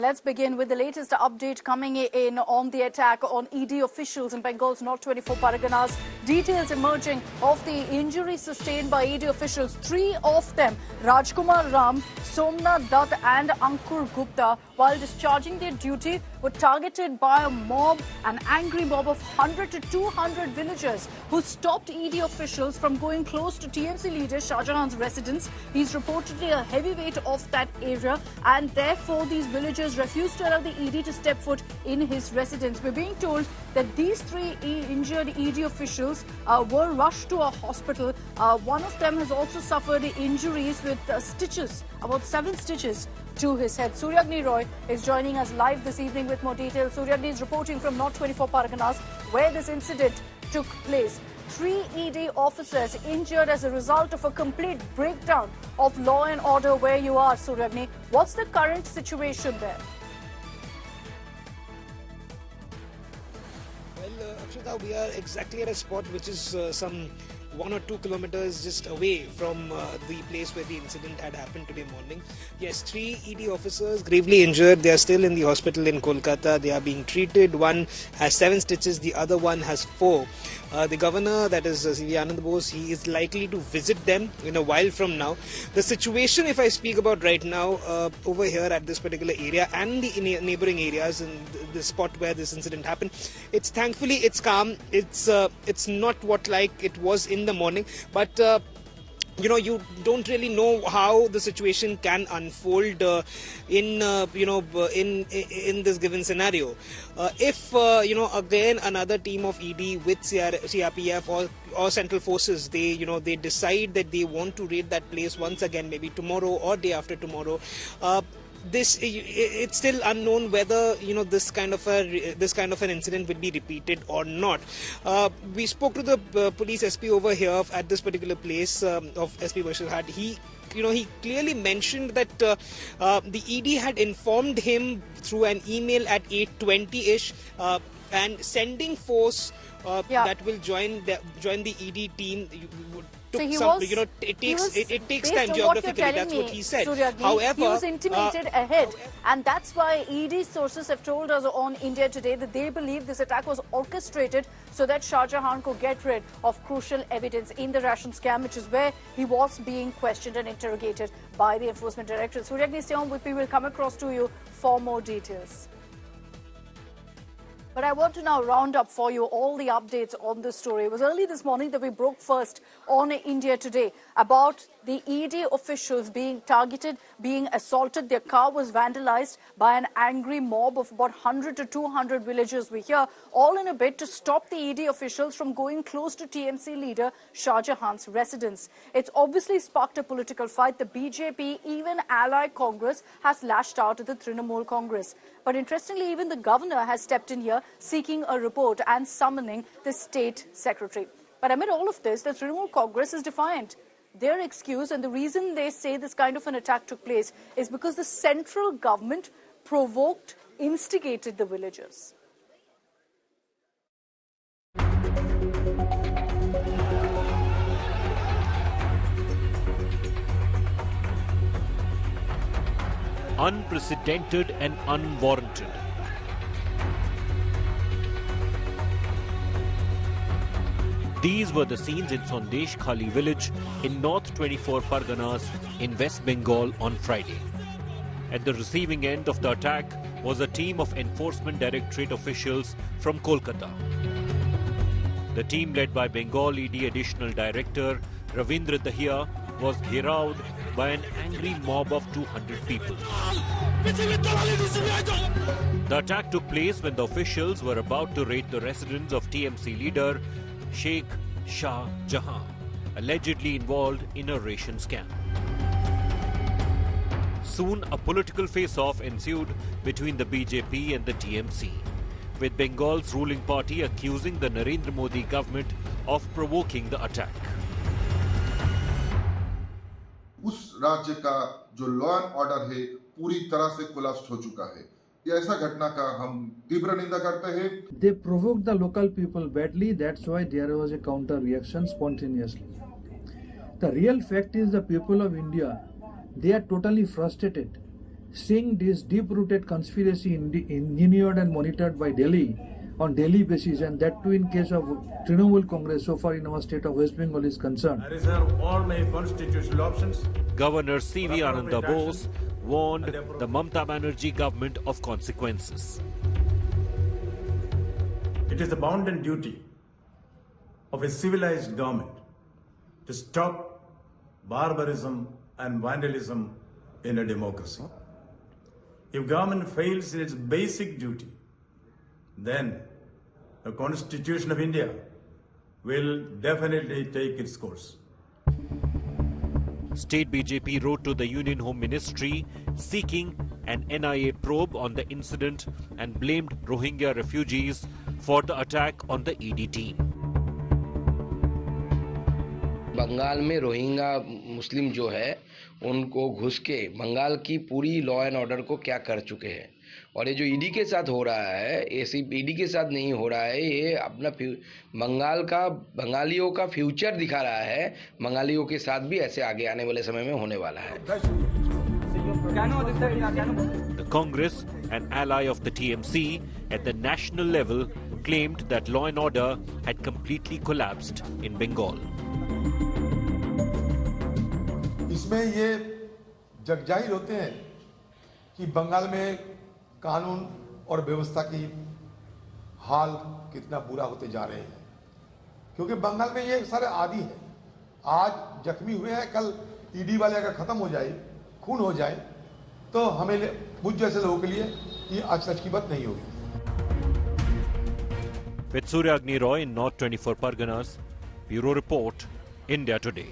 Let's begin with the latest update coming in on the attack on ED officials in Bengal's North 24 Parganas. Details emerging of the injuries sustained by ED officials. Three of them, Rajkumar Ram, Somnath Dutt and Ankur Gupta, while discharging their duty, were targeted by an angry mob of 100 to 200 villagers who stopped ED officials from going close to TMC leader Shahjahan's residence. He's reportedly a heavyweight of that area, and therefore these villagers refused to allow the ED to step foot in his residence. We're being told that these three injured ED officials were rushed to a hospital. One of them has also suffered injuries with stitches, about 7 stitches to his head. Suryagni Roy is joining us live this evening with more details. Suryagni is reporting from North 24 Parganas, where this incident took place. 3 ED officers injured as a result of a complete breakdown of law and order where you are, Suryagni. What's the current situation there? Well, Akshita, we are exactly at a spot which is some 1 or 2 kilometers just away from the place where the incident had happened today morning. Yes, 3 ED officers gravely injured. They are still in the hospital in Kolkata. They are being treated. One has 7 stitches, the other one has 4. The governor, that is C.V. Anand Bose, he is likely to visit them in a while from now. The situation, if I speak about right now, over here at this particular area and the neighboring areas in the spot where this incident happened, thankfully it's calm. It's not what like it was in the morning, but you don't really know how the situation can unfold in this given scenario. If again another team of ED with CRPF or Central Forces, they decide that they want to raid that place once again, maybe tomorrow or day after tomorrow. It's still unknown whether this kind of an incident will be repeated or not. We spoke to the police SP over here at this particular place of SP Shahj. He clearly mentioned that the ED had informed him through an email at 8:20ish and sending force that will join the ED team. It takes time geographically. That's what he said. However, he was intimated ahead, and that's why ED sources have told us on India Today that they believe this attack was orchestrated so that Shah Jahan could get rid of crucial evidence in the ration scam, which is where he was being questioned and interrogated by the Enforcement Directorate. Suryagni, stay on with me. We'll come across to you for more details. But I want to now round up for you all the updates on this story. It was early this morning that we broke first on India Today about the ED officials being targeted, being assaulted. Their car was vandalized by an angry mob of about 100 to 200 villagers. We hear all in a bid to stop the ED officials from going close to TMC leader Shah Jahan's residence. It's obviously sparked a political fight. The BJP, even allied Congress, has lashed out at the Trinamool Congress. But interestingly, even the governor has stepped in here seeking a report and summoning the state secretary. But amid all of this, the Trinamool Congress is defiant. Their excuse and the reason they say this kind of an attack took place is because the central government provoked, instigated the villagers. Unprecedented and unwarranted. These were the scenes in Sandesh Khali village in North 24 Parganas in West Bengal on Friday. At the receiving end of the attack was a team of Enforcement Directorate officials from Kolkata. The team, led by Bengal ED Additional Director Ravindra Dahiya, was gheraud by an angry mob of 200 people. The attack took place when the officials were about to raid the residence of TMC leader Sheikh Shah Jahan, allegedly involved in a ration scam. Soon, a political face-off ensued between the BJP and the TMC, with Bengal's ruling party accusing the Narendra Modi government of provoking the attack. उस राज्य का जो law and order है पूरी तरह से collapse हो चुका है। ये ऐसा घटना का हम तीव्र निंदा करते हैं। They provoked the local people badly. That's why there was a counter reaction spontaneously. The real fact is the people of India, they are totally frustrated. Seeing this deep-rooted conspiracy engineered and monitored by Delhi on daily basis, and that too in case of Trinamool Congress so far in our state of West Bengal is concerned. I reserve all my constitutional options. Governor C.V. Ananda Bose warned the Mamata Banerjee government of consequences. It is the bounden duty of a civilized government to stop barbarism and vandalism in a democracy. If government fails in its basic duty, then the Constitution of India will definitely take its course. State BJP wrote to the Union Home Ministry seeking an NIA probe on the incident and blamed Rohingya refugees for the attack on the ED team. Bengal में Rohingya Muslim जो है उनको घुस के बंगाल की पूरी law and order को क्या कर चुके हैं, और ये जो ईडी के साथ हो रहा है ये सिर्फ ईडी के साथ नहीं हो रहा है, ये अपना बंगालियों का फ्यूचर दिखा रहा है। बंगालियों के साथ भी ऐसे आगे आने वाले समय में होने वाला है। The Congress, an ally of the TMC at the national level, claimed that law and order had completely collapsed in Bengal. इसमें ये जगजाहिर होते हैं कि बंगाल में कानून और व्यवस्था की हाल कितना बुरा होते जा रहे हैं, क्योंकि बंगाल में ये सारे आदी हैं। आज जख्मी हुए हैं, कल ईडी वाले अगर खत्म हो जाए, खून हो जाए, तो हमें मुझ जैसे लोगों के लिए ये अचरज की बात नहीं होगी। With Surya Agni Roy in North 24 Parganas, Bureau Report, India Today.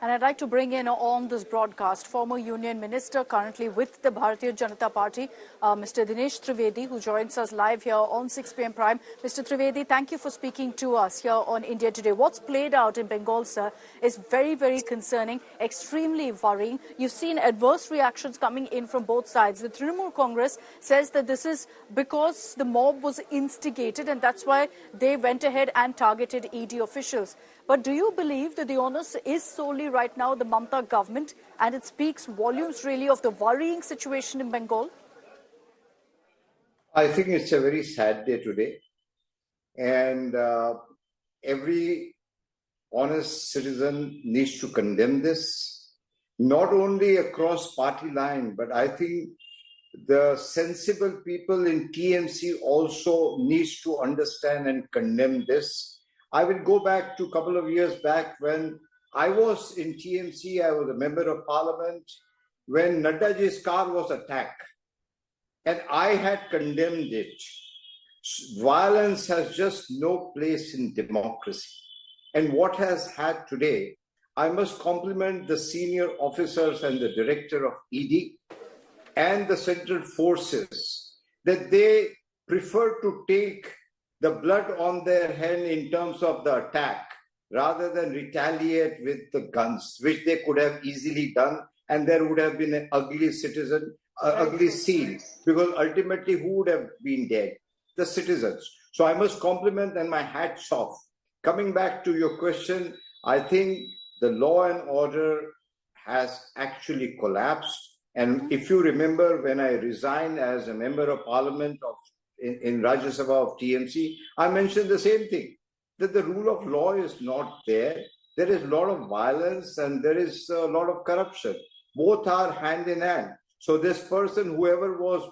And I'd like to bring in on this broadcast former Union Minister currently with the Bharatiya Janata Party, Mr. Dinesh Trivedi, who joins us live here on 6 p.m. Prime. Mr. Trivedi, thank you for speaking to us here on India Today. What's played out in Bengal, sir, is very, very concerning, extremely worrying. You've seen adverse reactions coming in from both sides. The Trinamool Congress says that this is because the mob was instigated and that's why they went ahead and targeted ED officials. But do you believe that the onus is solely right now the Mamata government, and it speaks volumes really of the worrying situation in Bengal? I think it's a very sad day today, and every honest citizen needs to condemn this, not only across party line, but I think the sensible people in TMC also needs to understand and condemn this. I will go back to a couple of years back when I was in TMC. I was a member of parliament when Naddaji's car was attacked, and I had condemned it. Violence has just no place in democracy. And what has had today, I must compliment the senior officers and the director of ED and the central forces that they prefer to take the blood on their hand in terms of the attack rather than retaliate with the guns, which they could have easily done, and there would have been an ugly ugly scene, because ultimately who would have been dead? The citizens. So I must compliment, and my hat's off. Coming back to your question, I think the law and order has actually collapsed. And if you remember, when I resigned as a member of parliament in Rajya Sabha of TMC, I mentioned the same thing, that the rule of law is not there. There is a lot of violence and there is a lot of corruption. Both are hand in hand. So this person, whoever was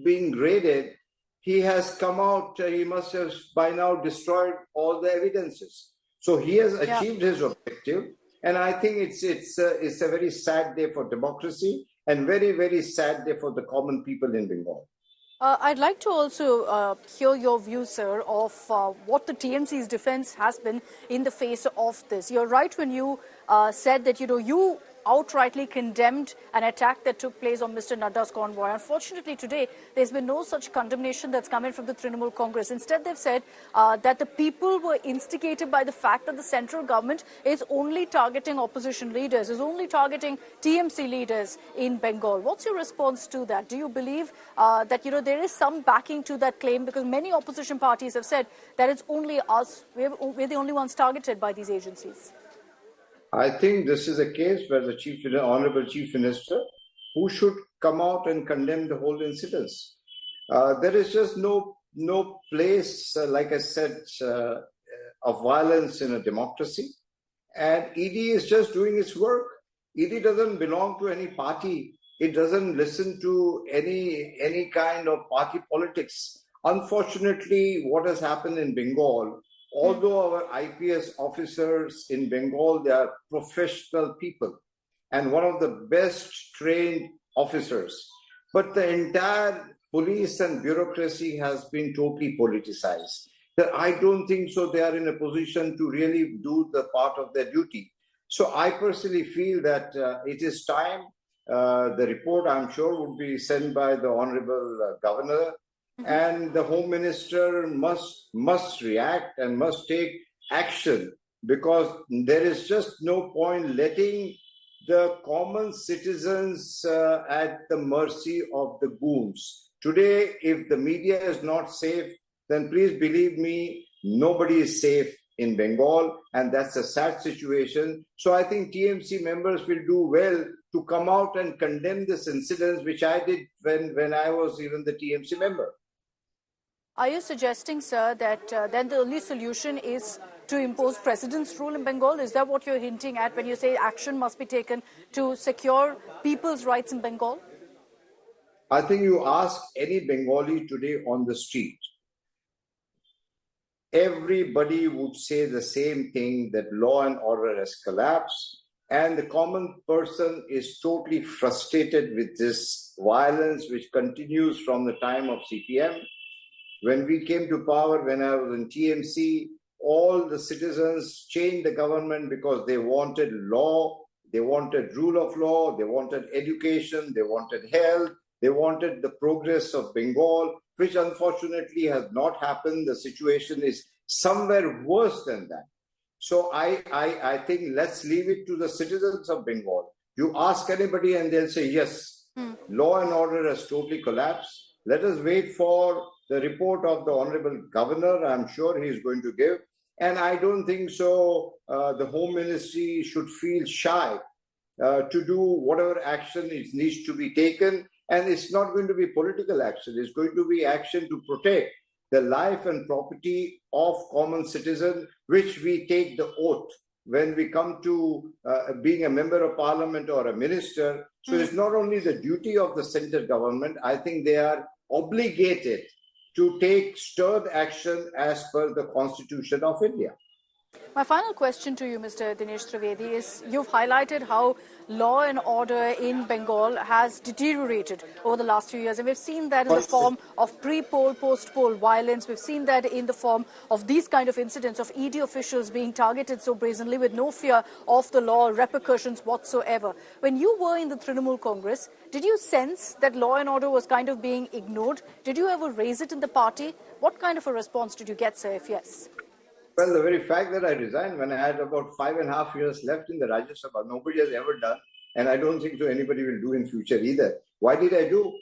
being raided, he has come out, he must have by now destroyed all the evidences. So he has achieved his objective. And I think it's a very sad day for democracy and very, very sad day for the common people in Bengal. I'd like to also hear your view, sir, of what the TMC's defense has been in the face of this. You're right when you said that, you outrightly condemned an attack that took place on Mr. Nadda's convoy. Unfortunately, today, there's been no such condemnation that's come in from the Trinamool Congress. Instead, they've said that the people were instigated by the fact that the central government is only targeting opposition leaders, is only targeting TMC leaders in Bengal. What's your response to that? Do you believe that, there is some backing to that claim? Because many opposition parties have said that it's only us, we're the only ones targeted by these agencies. I think this is a case where the Honorable Chief Minister, who should come out and condemn the whole incidents. There is just no place, like I said, of violence in a democracy. And ED is just doing its work. ED doesn't belong to any party. It doesn't listen to any kind of party politics. Unfortunately, what has happened in Bengal, although our IPS officers in Bengal, they are professional people and one of the best trained officers, but the entire police and bureaucracy has been totally politicized. I don't think so they are in a position to really do the part of their duty. So I personally feel that it is time. The report, I'm sure, would be sent by the Honorable Governor, and the Home Minister must react and must take action, because there is just no point letting the common citizens at the mercy of the goons. Today, if the media is not safe, then please believe me, nobody is safe in Bengal, and that's a sad situation. So I think TMC members will do well to come out and condemn this incident, which I did when I was even the TMC member. Are you suggesting, sir, that then the only solution is to impose president's rule in Bengal? Is that what you're hinting at when you say action must be taken to secure people's rights in Bengal? I think you ask any Bengali today on the street, everybody would say the same thing, that law and order has collapsed, and the common person is totally frustrated with this violence which continues from the time of CPM. When we came to power, when I was in TMC, all the citizens changed the government because they wanted law, they wanted rule of law, they wanted education, they wanted health, they wanted the progress of Bengal, which unfortunately has not happened. The situation is somewhere worse than that. So I think let's leave it to the citizens of Bengal. You ask anybody and they'll say, yes, law and order has totally collapsed. Let us wait for the report of the Honorable Governor. I'm sure he's going to give. And I don't think so the Home Ministry should feel shy to do whatever action needs to be taken. And it's not going to be political action. It's going to be action to protect the life and property of common citizens, which we take the oath when we come to being a member of parliament or a minister. So it's not only the duty of the central government, I think they are obligated to take stern action as per the Constitution of India. My final question to you, Mr. Dinesh Trivedi, is you've highlighted how law and order in Bengal has deteriorated over the last few years. And we've seen that in the form of pre-poll, post-poll violence. We've seen that in the form of these kind of incidents of ED officials being targeted so brazenly with no fear of the law or repercussions whatsoever. When you were in the Trinamool Congress, did you sense that law and order was kind of being ignored? Did you ever raise it in the party? What kind of a response did you get, sir, if yes? Well, the very fact that I resigned when I had about 5.5 years left in the Rajya Sabha, nobody has ever done, and I don't think so anybody will do in future either. Why did I do?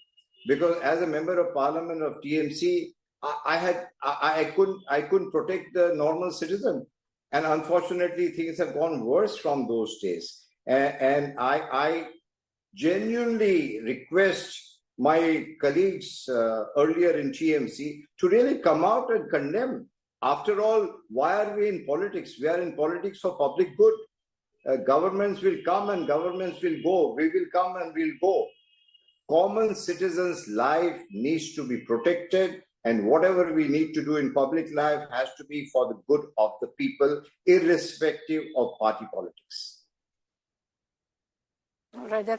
Because as a member of parliament of TMC, I couldn't protect the normal citizen, and unfortunately things have gone worse from those days. And I genuinely request my colleagues earlier in TMC to really come out and condemn. After all, why are we in politics? We are in politics for public good. Governments will come and governments will go. We will come and we'll go. Common citizens' life needs to be protected, and whatever we need to do in public life has to be for the good of the people, irrespective of party politics. All right, that's